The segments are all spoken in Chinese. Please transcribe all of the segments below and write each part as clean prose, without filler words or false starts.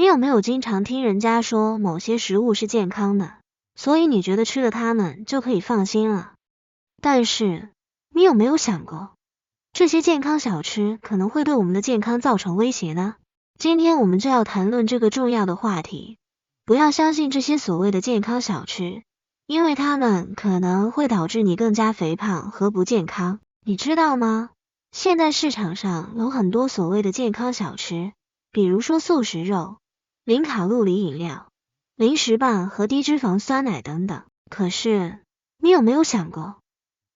你有没有经常听人家说某些食物是健康的，所以你觉得吃了它们就可以放心了？但是，你有没有想过，这些健康小吃可能会对我们的健康造成威胁呢？今天我们就要谈论这个重要的话题。不要相信这些所谓的健康小吃，因为它们可能会导致你更加肥胖和不健康。你知道吗？现在市场上有很多所谓的健康小吃，比如说素食肉、零卡路里饮料、零食棒和低脂肪酸奶等等。可是，你有没有想过，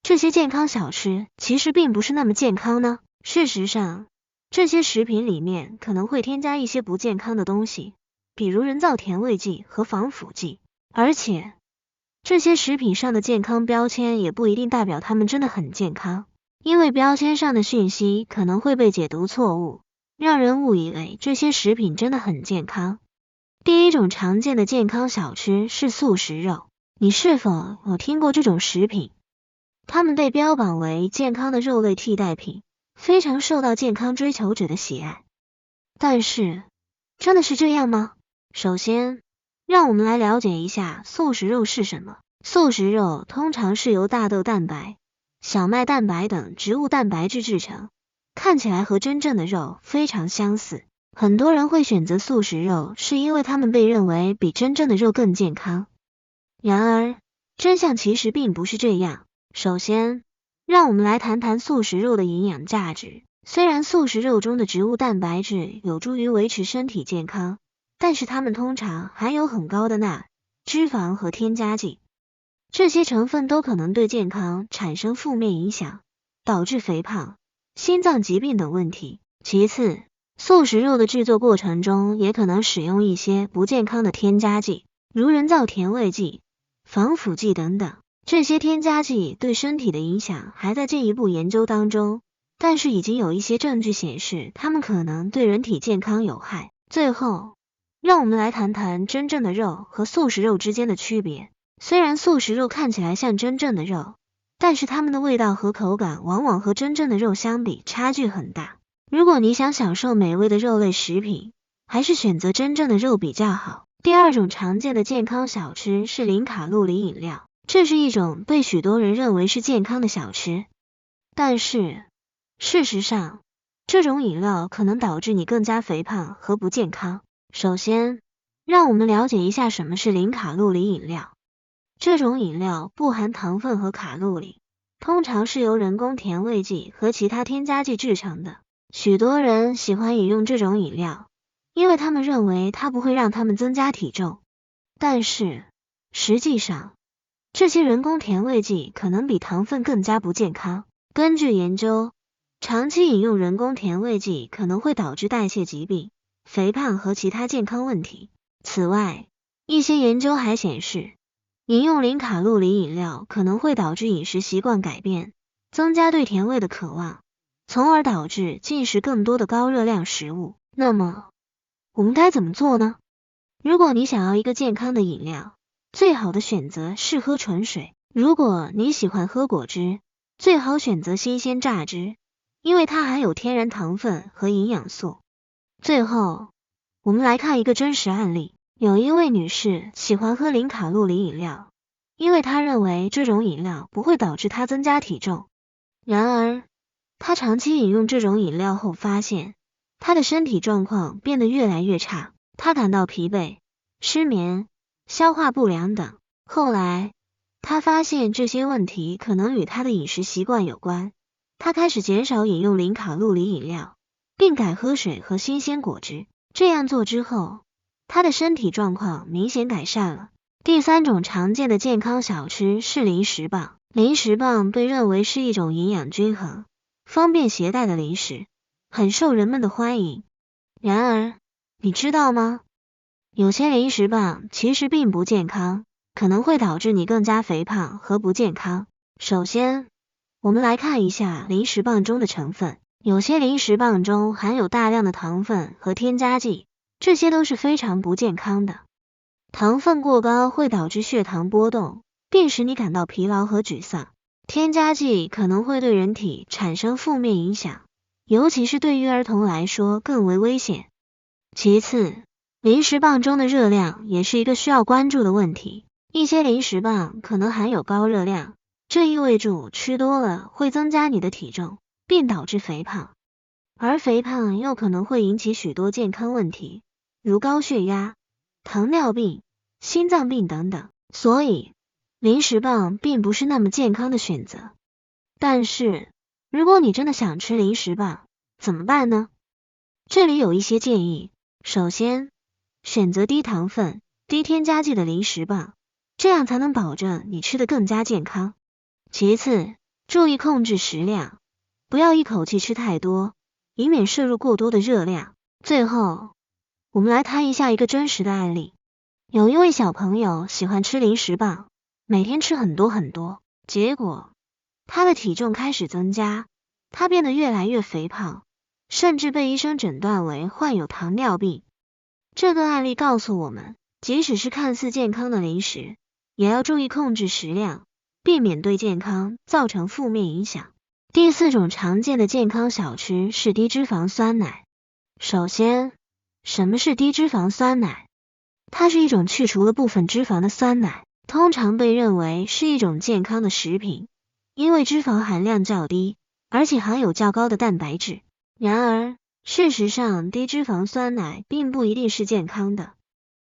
这些健康小吃其实并不是那么健康呢？事实上，这些食品里面可能会添加一些不健康的东西，比如人造甜味剂和防腐剂，而且这些食品上的健康标签也不一定代表它们真的很健康，因为标签上的讯息可能会被解读错误，让人误以为这些食品真的很健康。第一种常见的健康小吃是素食肉，你是否有听过这种食品？它们被标榜为健康的肉类替代品，非常受到健康追求者的喜爱。但是，真的是这样吗？首先，让我们来了解一下素食肉是什么。素食肉通常是由大豆蛋白、小麦蛋白等植物蛋白质制成，看起来和真正的肉非常相似。很多人会选择素食肉，是因为它们被认为比真正的肉更健康。然而，真相其实并不是这样。首先，让我们来谈谈素食肉的营养价值。虽然素食肉中的植物蛋白质有助于维持身体健康，但是它们通常含有很高的钠、脂肪和添加剂，这些成分都可能对健康产生负面影响，导致肥胖、心脏疾病等问题。其次，素食肉的制作过程中也可能使用一些不健康的添加剂，如人造甜味剂、防腐剂等等。这些添加剂对身体的影响还在进一步研究当中，但是已经有一些证据显示它们可能对人体健康有害。最后，让我们来谈谈真正的肉和素食肉之间的区别。虽然素食肉看起来像真正的肉，但是它们的味道和口感往往和真正的肉相比差距很大。如果你想享受美味的肉类食品，还是选择真正的肉比较好。第二种常见的健康小吃是零卡路里饮料，这是一种被许多人认为是健康的小吃，但是事实上，这种饮料可能导致你更加肥胖和不健康。首先，让我们了解一下什么是零卡路里饮料。这种饮料不含糖分和卡路里，通常是由人工甜味剂和其他添加剂制成的。许多人喜欢饮用这种饮料，因为他们认为它不会让他们增加体重。但是，实际上，这些人工甜味剂可能比糖分更加不健康。根据研究，长期饮用人工甜味剂可能会导致代谢疾病、肥胖和其他健康问题。此外，一些研究还显示，饮用零卡路里饮料可能会导致饮食习惯改变，增加对甜味的渴望，从而导致进食更多的高热量食物。那么，我们该怎么做呢？如果你想要一个健康的饮料，最好的选择是喝纯水。如果你喜欢喝果汁，最好选择新鲜榨汁，因为它含有天然糖分和营养素。最后，我们来看一个真实案例。有一位女士喜欢喝零卡路里饮料，因为她认为这种饮料不会导致她增加体重。然而，她长期饮用这种饮料后发现，她的身体状况变得越来越差，她感到疲惫、失眠、消化不良等。后来，她发现这些问题可能与她的饮食习惯有关，她开始减少饮用零卡路里饮料，并改喝水和新鲜果汁。这样做之后，她的身体状况明显改善了。第三种常见的健康小吃是零食棒。零食棒被认为是一种营养均衡、方便携带的零食，很受人们的欢迎。然而，你知道吗？有些零食棒其实并不健康，可能会导致你更加肥胖和不健康。首先，我们来看一下零食棒中的成分。有些零食棒中含有大量的糖分和添加剂，这些都是非常不健康的。糖分过高会导致血糖波动，并使你感到疲劳和沮丧。添加剂可能会对人体产生负面影响，尤其是对于儿童来说更为危险。其次，零食棒中的热量也是一个需要关注的问题。一些零食棒可能含有高热量，这意味着吃多了会增加你的体重，并导致肥胖。而肥胖又可能会引起许多健康问题，如高血压、糖尿病、心脏病等等。所以，零食棒并不是那么健康的选择。但是，如果你真的想吃零食棒，怎么办呢？这里有一些建议。首先，选择低糖分、低添加剂的零食棒，这样才能保证你吃得更加健康。其次，注意控制食量，不要一口气吃太多，以免摄入过多的热量。最后，我们来谈一下一个真实的案例。有一位小朋友喜欢吃零食棒，每天吃很多很多，结果他的体重开始增加，他变得越来越肥胖，甚至被医生诊断为患有糖尿病。这个案例告诉我们，即使是看似健康的零食，也要注意控制食量，避免对健康造成负面影响。第四种常见的健康小吃是低脂肪酸奶。首先，什么是低脂肪酸奶？它是一种去除了部分脂肪的酸奶，通常被认为是一种健康的食品，因为脂肪含量较低，而且含有较高的蛋白质。然而，事实上，低脂肪酸奶并不一定是健康的。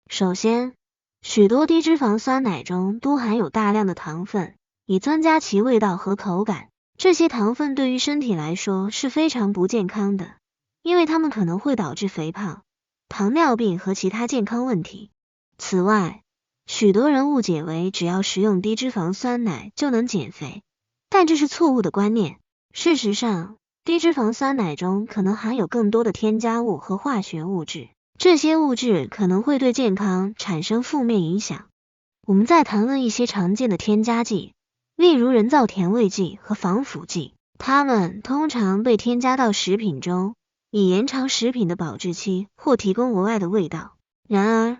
首先，许多低脂肪酸奶中都含有大量的糖分，以增加其味道和口感。这些糖分对于身体来说是非常不健康的，因为它们可能会导致肥胖、糖尿病和其他健康问题。此外，许多人误解为只要食用低脂肪酸奶就能减肥，但这是错误的观念。事实上，低脂肪酸奶中可能含有更多的添加物和化学物质，这些物质可能会对健康产生负面影响。我们再谈论一些常见的添加剂，例如人造甜味剂和防腐剂，它们通常被添加到食品中，以延长食品的保质期或提供额外的味道。然而，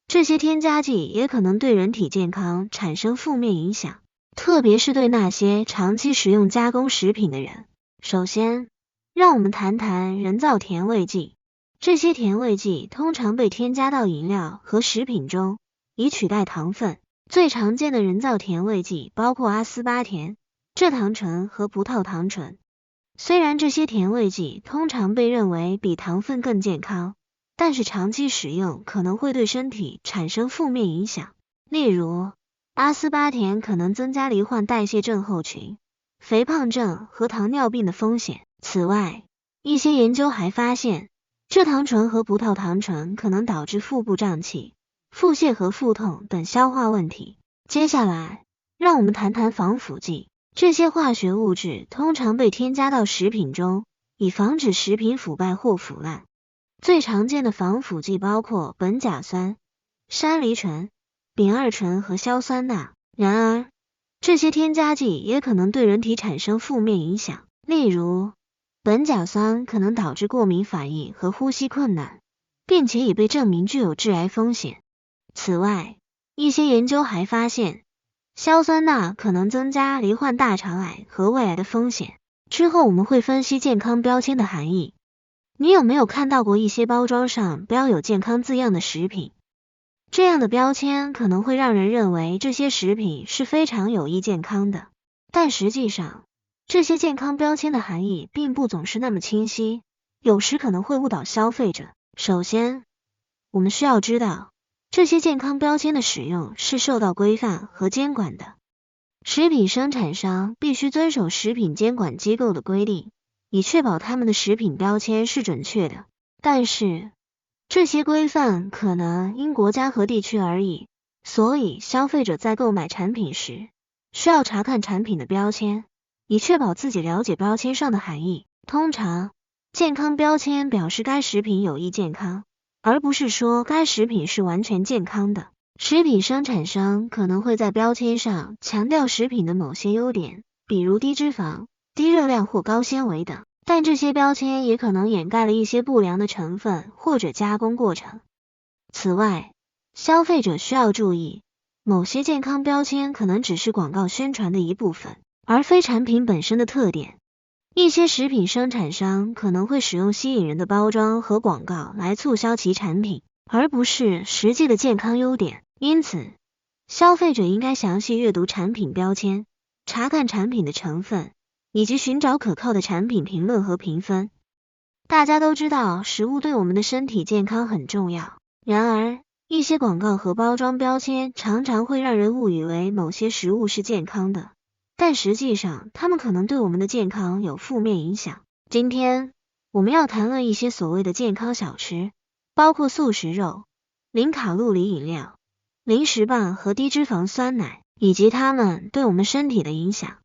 这些添加剂也可能对人体健康产生负面影响，特别是对那些长期食用加工食品的人。首先，让我们谈谈人造甜味剂。这些甜味剂通常被添加到饮料和食品中，以取代糖分。最常见的人造甜味剂包括阿斯巴甜、蔗糖醇和葡萄糖醇。虽然这些甜味剂通常被认为比糖分更健康，但是长期使用可能会对身体产生负面影响。例如，阿斯巴甜可能增加罹患代谢症候群、肥胖症和糖尿病的风险。此外，一些研究还发现，蔗糖醇和葡萄糖醇可能导致腹部胀气、腹泻和腹痛等消化问题。接下来，让我们谈谈防腐剂。这些化学物质通常被添加到食品中，以防止食品腐败或腐烂。最常见的防腐剂包括苯甲酸、山梨醇、丙二醇和硝酸钠。然而，这些添加剂也可能对人体产生负面影响，例如，苯甲酸可能导致过敏反应和呼吸困难，并且已被证明具有致癌风险。此外，一些研究还发现，硝酸钠可能增加罹患大肠癌和胃癌的风险。之后我们会分析健康标签的含义。你有没有看到过一些包装上标有健康字样的食品？这样的标签可能会让人认为这些食品是非常有益健康的，但实际上，这些健康标签的含义并不总是那么清晰，有时可能会误导消费者。首先，我们需要知道，这些健康标签的使用是受到规范和监管的。食品生产商必须遵守食品监管机构的规定，以确保他们的食品标签是准确的。但是，这些规范可能因国家和地区而异，所以消费者在购买产品时，需要查看产品的标签，以确保自己了解标签上的含义。通常，健康标签表示该食品有益健康，而不是说该食品是完全健康的。食品生产商可能会在标签上强调食品的某些优点，比如低脂肪、低热量或高纤维等。但这些标签也可能掩盖了一些不良的成分或者加工过程。此外，消费者需要注意，某些健康标签可能只是广告宣传的一部分，而非产品本身的特点。一些食品生产商可能会使用吸引人的包装和广告来促销其产品，而不是实际的健康优点。因此，消费者应该详细阅读产品标签，查看产品的成分，以及寻找可靠的产品评论和评分。大家都知道食物对我们的身体健康很重要，然而一些广告和包装标签常常会让人误以为某些食物是健康的，但实际上它们可能对我们的健康有负面影响。今天我们要谈论一些所谓的健康小吃，包括素食肉、零卡路里饮料、零食棒和低脂肪酸奶，以及它们对我们身体的影响。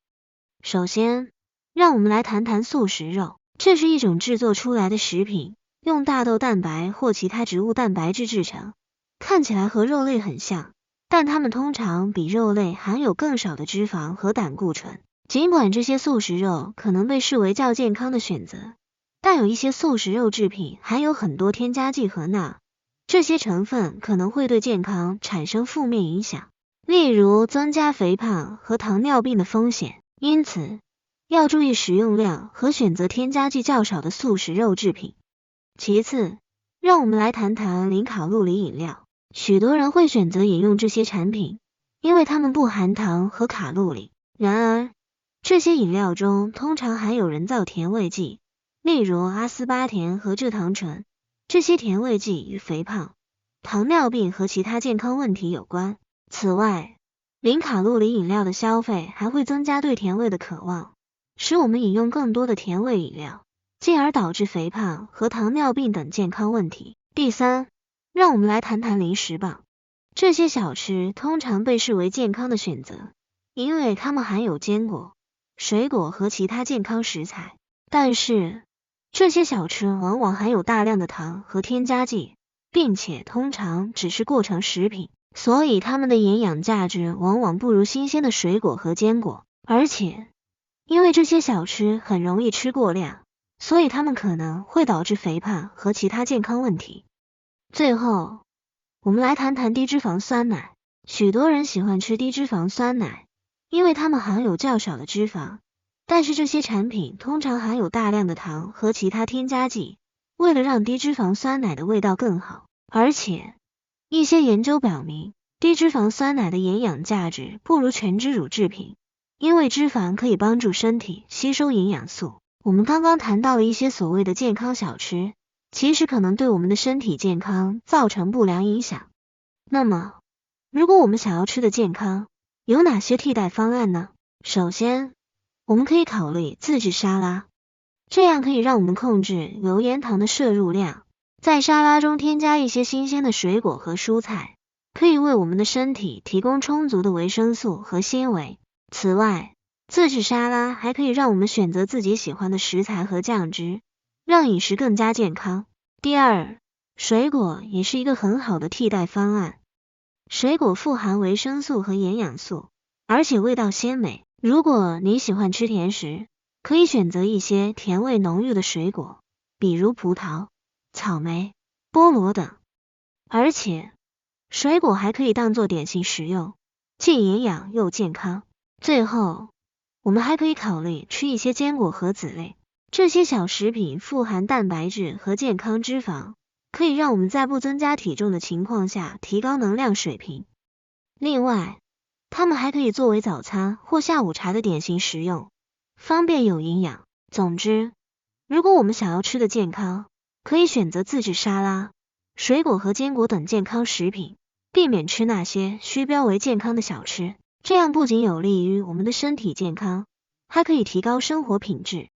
首先，让我们来谈谈素食肉。这是一种制作出来的食品，用大豆蛋白或其他植物蛋白质制成，看起来和肉类很像，但它们通常比肉类含有更少的脂肪和胆固醇。尽管这些素食肉可能被视为较健康的选择，但有一些素食肉制品含有很多添加剂和钠，这些成分可能会对健康产生负面影响，例如增加肥胖和糖尿病的风险。因此，要注意食用量和选择添加剂较少的素食肉制品。其次，让我们来谈谈零卡路里饮料。许多人会选择饮用这些产品，因为它们不含糖和卡路里。然而，这些饮料中通常含有人造甜味剂，例如阿斯巴甜和蔗糖醇。这些甜味剂与肥胖、糖尿病和其他健康问题有关。此外，零卡路里饮料的消费还会增加对甜味的渴望，使我们饮用更多的甜味饮料，进而导致肥胖和糖尿病等健康问题。第三，让我们来谈谈零食棒。这些小吃通常被视为健康的选择，因为它们含有坚果、水果和其他健康食材。但是，这些小吃往往含有大量的糖和添加剂，并且通常只是过程食品，所以它们的营养价值往往不如新鲜的水果和坚果。而且，因为这些小吃很容易吃过量，所以它们可能会导致肥胖和其他健康问题。最后，我们来谈谈低脂肪酸奶。许多人喜欢吃低脂肪酸奶，因为它们含有较少的脂肪，但是这些产品通常含有大量的糖和其他添加剂，为了让低脂肪酸奶的味道更好。而且，一些研究表明，低脂肪酸奶的营养价值不如全脂乳制品，因为脂肪可以帮助身体吸收营养素。我们刚刚谈到了一些所谓的健康小吃，其实可能对我们的身体健康造成不良影响。那么，如果我们想要吃的健康，有哪些替代方案呢？首先，我们可以考虑自制沙拉，这样可以让我们控制油盐糖的摄入量，在沙拉中添加一些新鲜的水果和蔬菜，可以为我们的身体提供充足的维生素和纤维。此外，自制沙拉还可以让我们选择自己喜欢的食材和酱汁，让饮食更加健康。第二，水果也是一个很好的替代方案。水果富含维生素和营养素，而且味道鲜美。如果你喜欢吃甜食，可以选择一些甜味浓郁的水果，比如葡萄、草莓、菠萝等。而且，水果还可以当作点心食用，既营养又健康。最后，我们还可以考虑吃一些坚果和籽类，这些小食品富含蛋白质和健康脂肪，可以让我们在不增加体重的情况下提高能量水平。另外，它们还可以作为早餐或下午茶的点心食用，方便有营养。总之，如果我们想要吃的健康，可以选择自制沙拉、水果和坚果等健康食品，避免吃那些虚标为健康的小吃。这样不仅有利于我们的身体健康，还可以提高生活品质。